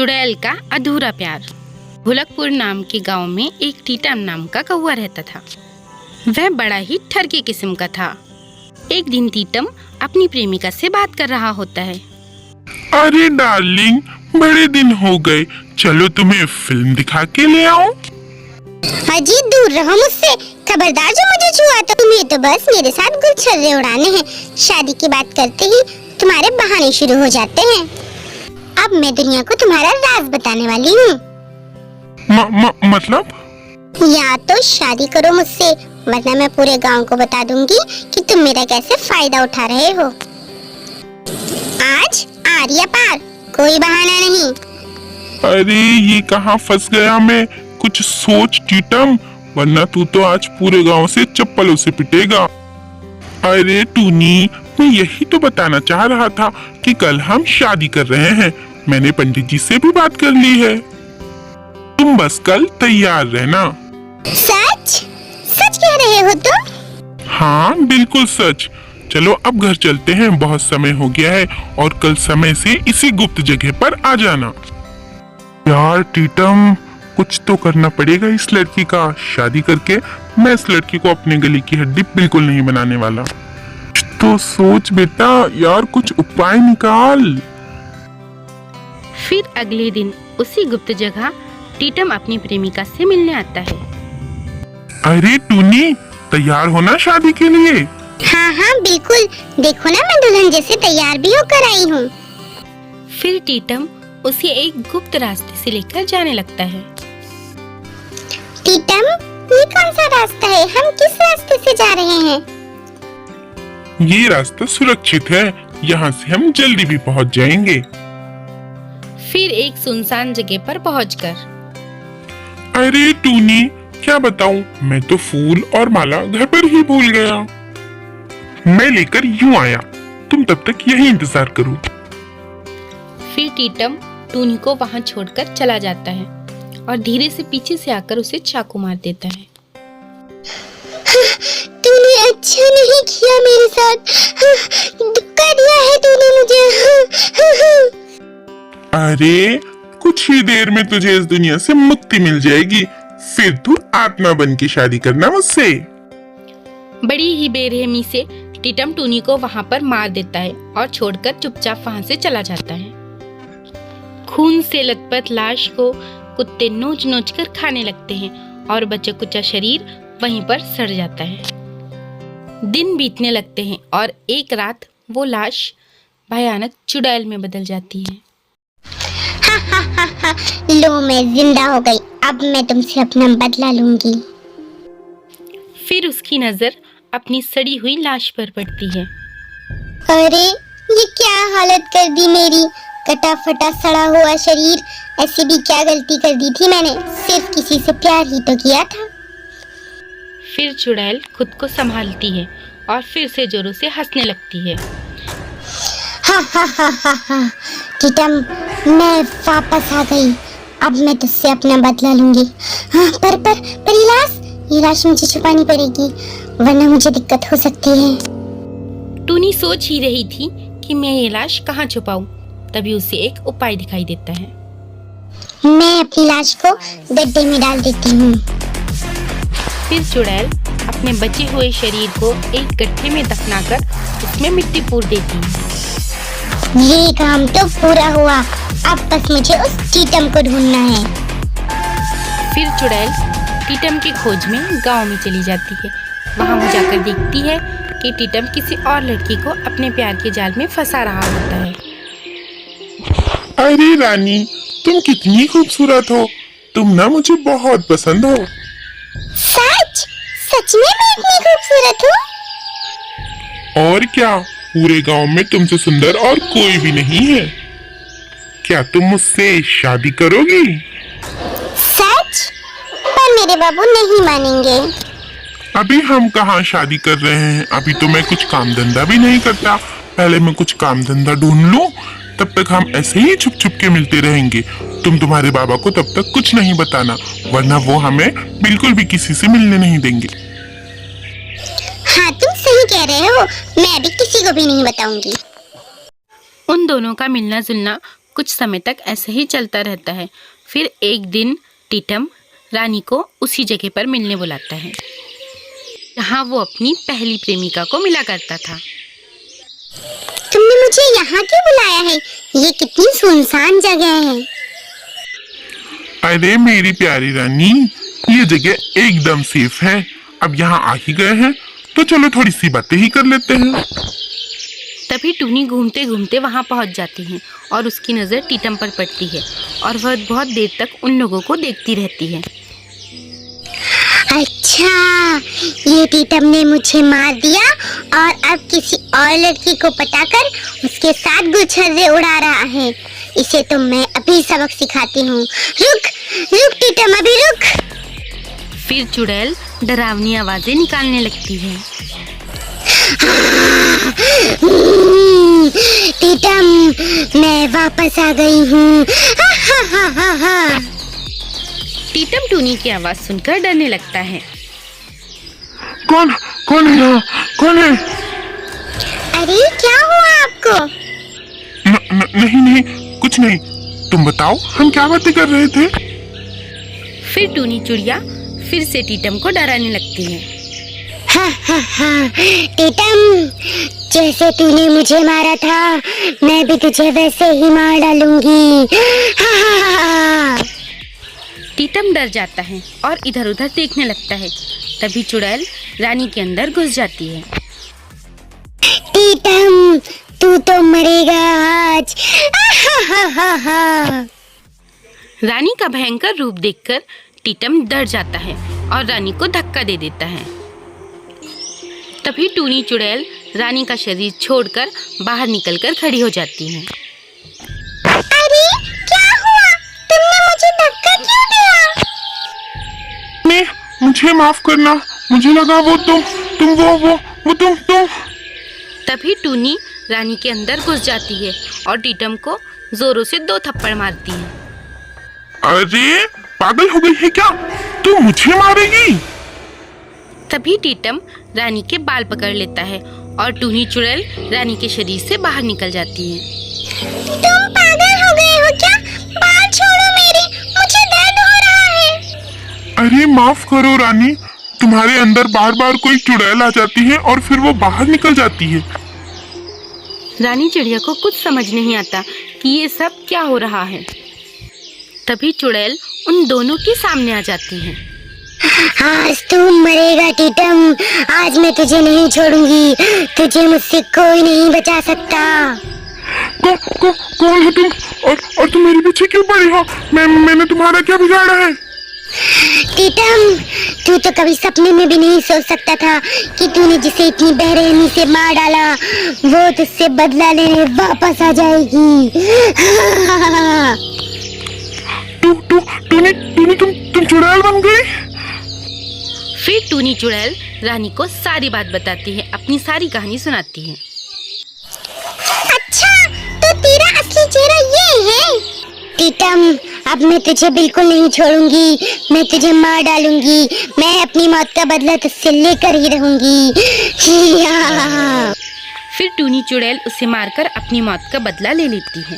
चुड़ैल का अधूरा प्यार। भुलकपुर नाम के गांव में एक टीटम नाम का कौवा रहता था। वह बड़ा ही ठरकी किस्म का था। एक दिन टीटम अपनी प्रेमिका से बात कर रहा होता है। अरे डार्लिंग, बड़े दिन हो गए, चलो तुम्हें फिल्म दिखा के ले आओ। अजी दूर रहो मुझसे, खबरदार जो मुझे छुआ तो तुम्हें तो बस मेरे साथ गुलछर्रे उड़ाने हैं। शादी की बात करते ही तुम्हारे बहाने शुरू हो जाते हैं। अब मैं दुनिया को तुम्हारा राज बताने वाली हूँ। मतलब? या तो शादी करो मुझसे, वरना मैं पूरे गांव को बता दूंगी कि तुम मेरा कैसे फायदा उठा रहे हो। आज आर या पार, कोई बहाना नहीं। अरे ये कहाँ फंस गया मैं, कुछ सोच टीटम, वरना तू तो आज पूरे गांव से चप्पलों से पिटेगा। अरे टूनी, मैं यही तो बताना चाह रहा था कि कल हम शादी कर रहे हैं। मैंने पंडित जी से भी बात कर ली है। तुम बस कल तैयार रहना। सच? सच कह रहे हो तुम? हाँ बिल्कुल सच। चलो अब घर चलते हैं, बहुत समय हो गया है, और कल समय से इसी गुप्त जगह पर आ जाना। यार टीटम, कुछ तो करना पड़ेगा इस लड़की का। शादी करके मैं इस लड़की को अपने गले की हड्डी बिल्कुल नहीं बनाने वाला। कुछ तो सोच बेटा, यार कुछ उपाय निकाल। फिर अगले दिन उसी गुप्त जगह टीटम अपनी प्रेमिका से मिलने आता है। अरे टूनी, तैयार हो ना शादी के लिए? हाँ हाँ बिल्कुल, देखो ना मैं दुल्हन जैसे तैयार भी होकर आई हूँ। फिर टीटम उसे एक गुप्त रास्ते से लेकर जाने लगता है। टीटम, ये कौन सा रास्ता है? हम किस रास्ते से जा रहे हैं? ये रास्ता सुरक्षित है, यहाँ से हम जल्दी भी पहुँच जाएंगे। फिर एक सुनसान जगह पर पहुंचकर, अरे टूनी, क्या बताऊं, मैं तो फूल और माला घर पर ही भूल गया। मैं लेकर यूं आया, तुम तब तक यही इंतजार करो। फिर टीटम टूनी को वहां छोड़कर चला जाता है और धीरे से पीछे से आकर उसे चाकू मार देता है। तूने अच्छा नहीं किया मेरे साथ, धोखा दिया है तूने मुझे। अरे कुछ ही देर में तुझे इस दुनिया से मुक्ति मिल जाएगी, फिर तू आत्मा बन के शादी करना मुझसे। बड़ी ही बेरहमी से टीटम टूनी को वहां पर मार देता है और छोड़कर चुपचाप वहां से चला जाता है। खून से लथपथ लाश को कुत्ते नोच नोच कर खाने लगते हैं और बचा कुचा शरीर वहीं पर सड़ जाता है। दिन बीतने लगते हैं और एक रात वो लाश भयानक चुड़ैल में बदल जाती है। लो, मैं जिंदा हो गई, अब मैं तुमसे अपना बदला लूंगी। फिर उसकी नजर अपनी सड़ी हुई लाश पर पड़ती है। अरे ये क्या हालत कर दी मेरी, कटा फटा सड़ा हुआ शरीर। ऐसी भी क्या गलती कर दी थी मैंने, सिर्फ किसी से प्यार ही तो किया था। फिर चुड़ैल खुद को संभालती है और फिर से जोरों से हंसने लगती है। हा हा हा हा हा, टीटम, मैं वापस आ गई, अब मैं तुझसे अपना बदला लूंगी। हाँ, पर ये लाश मुझे छुपानी पड़ेगी, वरना मुझे दिक्कत हो सकती है। टूनी सोच ही रही थी कि मैं ये लाश कहाँ छुपाऊं, तभी उसे एक उपाय दिखाई देता है। मैं अपनी लाश को गड्ढे में डाल देती हूँ। फिर चुड़ैल अपने बचे हुए शरीर को एक गड्ढे में दफनाकर उसमें मिट्टी पूर देती है। ये काम तो पूरा हुआ, अब बस मुझे उस टीटम को ढूंढना है। फिर चुड़ैल टीटम की खोज में गांव में चली जाती है। वहां वो जाकर देखती है कि टीटम किसी और लड़की को अपने प्यार के जाल में फंसा रहा होता है। अरे रानी, तुम कितनी खूबसूरत हो, तुम ना मुझे बहुत पसंद हो। सच? सच में मैं इतनी खूबसूरत हूँ? और क्या, पूरे गांव में तुमसे सुंदर और कोई भी नहीं है। क्या तुम मुझसे शादी करोगी? सच? पर मेरे बाबू नहीं मानेंगे। अभी हम कहाँ शादी कर रहे हैं, अभी तो मैं कुछ काम धंधा भी नहीं करता। पहले मैं कुछ काम धंधा ढूंढ लूं, तब तक हम ऐसे ही छुप छुप के मिलते रहेंगे। तुम तुम्हारे बाबा को तब तक कुछ नहीं बताना, वरना वो हमें बिल्कुल भी किसी से मिलने नहीं देंगे। हाँ तुम सही कह रहे हो, मैं अभी किसी को भी नहीं बताऊंगी। उन दोनों का मिलना जुलना कुछ समय तक ऐसे ही चलता रहता है। फिर एक दिन टीटम रानी को उसी जगह पर मिलने बुलाता है जहाँ वो अपनी पहली प्रेमिका को मिला करता था। तुमने मुझे यहाँ क्यों बुलाया है? ये कितनी सुनसान जगह है। अरे मेरी प्यारी रानी, ये जगह एकदम सेफ है। अब यहाँ आ ही गए हैं तो चलो थोड़ी सी बातें ही कर लेते हैं। तभी टूनी घूमते घूमते वहाँ पहुँच जाती है और उसकी नज़र टीटम पर पड़ती है और वह बहुत देर तक उन लोगों को देखती रहती है। अच्छा, ये टीटम ने मुझे मार दिया और अब किसी और लड़की को पटाकर उसके साथ गुलछर्रे उड़ा रहा है। इसे तो मैं अभी सबक सिखाती हूँ। रुक रुक टीटम, अभी रुक। फिर चुड़ैल डरावनी आवाजें निकालने लगती है। टीटम, मैं वापस आ गई हूँ। टीटम टूनी की आवाज सुनकर डरने लगता है। कौन कौन है यहाँ? कौन है? अरे क्या हुआ आपको? नहीं, कुछ नहीं। तुम बताओ, हम क्या बातें कर रहे थे? फिर टूनी चिड़िया फिर से टीटम को डराने लगती है। टीटम, जैसे तूने मुझे मारा था, मैं भी तुझे वैसे ही मार डालूंगी। टीटम डर जाता है और इधर उधर देखने लगता है। तभी चुड़ैल रानी के अंदर घुस जाती है। टीटम, तू तो मरेगा आज। रानी का भयंकर रूप देखकर टीटम डर जाता है और रानी को धक्का दे देता है। तभी टूनी चुड़ैल रानी का शरीर छोड़कर बाहर निकलकर खड़ी हो जाती है। अरे क्या हुआ? तुमने मुझे धक्का क्यों दिया? मुझे माफ करना, मुझे लगा वो तुम। तभी टूनी रानी के अंदर घुस जाती है और टीटम को जोरों से 2 थप्पड़ मारती है। अरे पागल हो गई है क्या? तू मुझे मारेगी? तभी टीटम रानी के बाल पकड़ लेता है और टूनी चुड़ैल रानी के शरीर से बाहर निकल जाती है। तुम पागल हो गए हो क्या? बाल छोड़ो मेरे, मुझे दर्द हो रहा है। अरे माफ करो रानी, तुम्हारे अंदर बार बार कोई चुड़ैल आ जाती है और फिर वो बाहर निकल जाती है। रानी चिड़िया को कुछ समझ नहीं आता कि ये सब क्या हो रहा है। तभी चुड़ैल उन दोनों के सामने आ जाती है। आज तू मरेगा टीटम, आज मैं तुझे नहीं छोड़ूंगी। तुझे मुझसे कोई नहीं बचा सकता। कौन हो तुम? और तुम मेरे पीछे क्यों पड़ी हो? मैंने तुम्हारा क्या बिगाड़ा है? टीटम, तू तो कभी सपने में भी नहीं सोच सकता था कि तूने जिसे इतनी बेरहमी से मार डाला वो तुझसे बदला लेने वापस आ जाएगी। टूनी तुम चुड़ैल बन गई? फिर टूनी चुड़ैल रानी को सारी बात बताती है, अपनी सारी कहानी सुनाती है। अच्छा, तो तेरा असली चेहरा ये है? टीटम, अब मैं तुझे बिल्कुल नहीं छोड़ूंगी। मैं तुझे मार डालूंगी। मैं अपनी मौत का बदला तुझसे लेकर ही रहूंगी। फिर टूनी चुड़ैल उसे मारकर अपनी मौत का बदला ले लेती है।